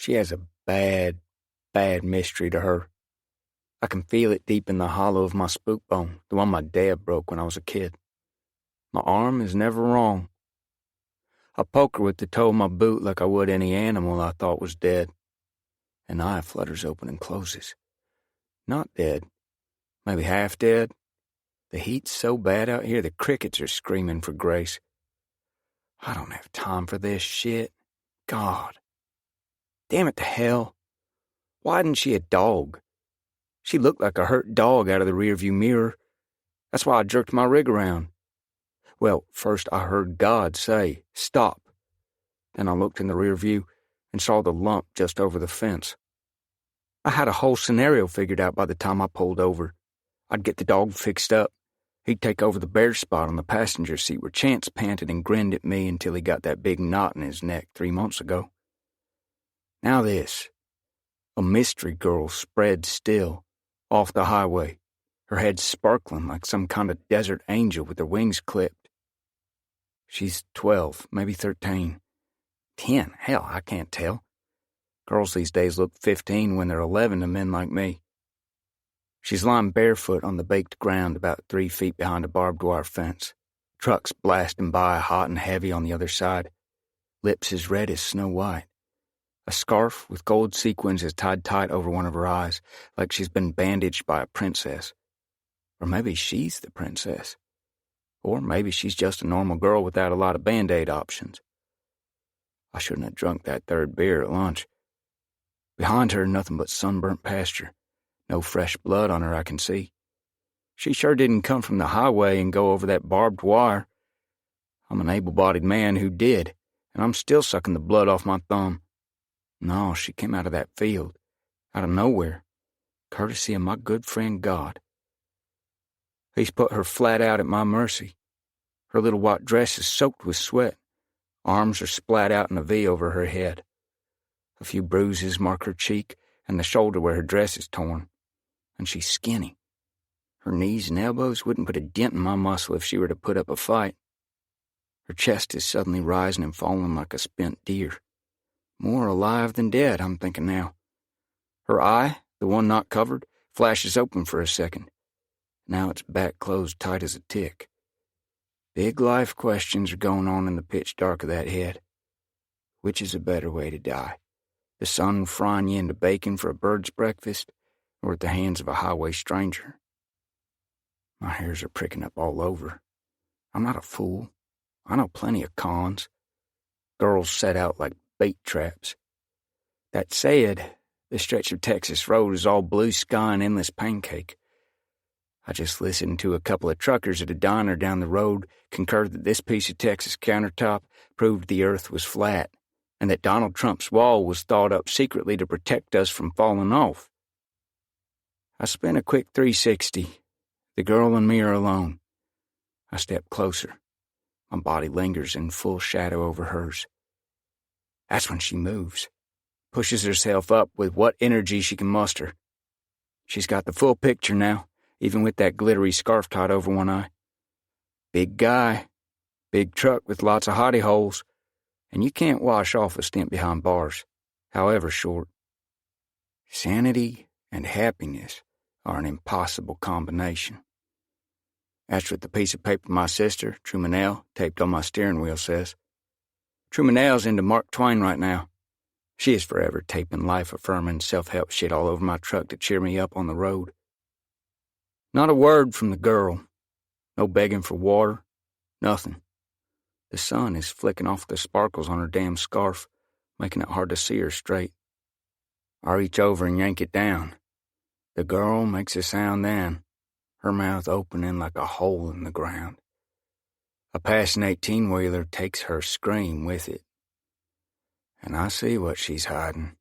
She has a bad, bad mystery to her. I can feel it deep in the hollow of my spook bone, the one my dad broke when I was a kid. My arm is never wrong. I poke her with the toe of my boot like I would any animal I thought was dead. An eye flutters open and closes. Not dead. Maybe half dead. The heat's so bad out here the crickets are screaming for grace. I don't have time for this shit. God. Damn it to hell. Why isn't she a dog? She looked like a hurt dog out of the rearview mirror. That's why I jerked my rig around. Well, first I heard God say, "Stop." Then I looked in the rear view and saw the lump just over the fence. I had a whole scenario figured out by the time I pulled over. I'd get the dog fixed up. He'd take over the bare spot on the passenger seat where Chance panted and grinned at me until he got that big knot in his neck 3 months ago. Now this. A mystery girl spread still, off the highway, her head sparkling like some kind of desert angel with her wings clipped. She's 12, maybe 13. 10, hell, I can't tell. Girls these days look 15 when they're 11 to men like me. She's lying barefoot on the baked ground about 3 feet behind a barbed wire fence. Trucks blasting by hot and heavy on the other side. Lips as red as Snow White. A scarf with gold sequins is tied tight over one of her eyes, like she's been bandaged by a princess. Or maybe she's the princess. Or maybe she's just a normal girl without a lot of Band-Aid options. I shouldn't have drunk that 3rd beer at lunch. Behind her, nothing but sunburnt pasture. No fresh blood on her I can see. She sure didn't come from the highway and go over that barbed wire. I'm an able-bodied man who did, and I'm still sucking the blood off my thumb. No, she came out of that field, out of nowhere, courtesy of my good friend God. He's put her flat out at my mercy. Her little white dress is soaked with sweat. Arms are splat out in a V over her head. A few bruises mark her cheek and the shoulder where her dress is torn. And she's skinny. Her knees and elbows wouldn't put a dent in my muscle if she were to put up a fight. Her chest is suddenly rising and falling like a spent deer. More alive than dead, I'm thinking now. Her eye, the one not covered, flashes open for a second. Now it's back closed tight as a tick. Big life questions are going on in the pitch dark of that head. Which is a better way to die? The sun frying you into bacon for a bird's breakfast, or at the hands of a highway stranger? My hairs are pricking up all over. I'm not a fool. I know plenty of cons. Girls set out like bait traps. That said, the stretch of Texas road is all blue sky and endless pancake. I just listened to a couple of truckers at a diner down the road concur that this piece of Texas countertop proved the earth was flat, and that Donald Trump's wall was thought up secretly to protect us from falling off. I spin a quick 360. The girl and me are alone. I step closer. My body lingers in full shadow over hers. That's when she moves, pushes herself up with what energy she can muster. She's got the full picture now, even with that glittery scarf tied over one eye. Big guy, big truck with lots of hottie holes, and you can't wash off a stint behind bars, however short. Sanity and happiness are an impossible combination. That's what the piece of paper my sister, Trumanell, taped on my steering wheel says. Trumanell's into Mark Twain right now. She is forever taping life-affirming self-help shit all over my truck to cheer me up on the road. Not a word from the girl. No begging for water. Nothing. The sun is flicking off the sparkles on her damn scarf, making it hard to see her straight. I reach over and yank it down. The girl makes a sound then, her mouth opening like a hole in the ground. A passing 18-wheeler takes her scream with it. And I see what she's hiding.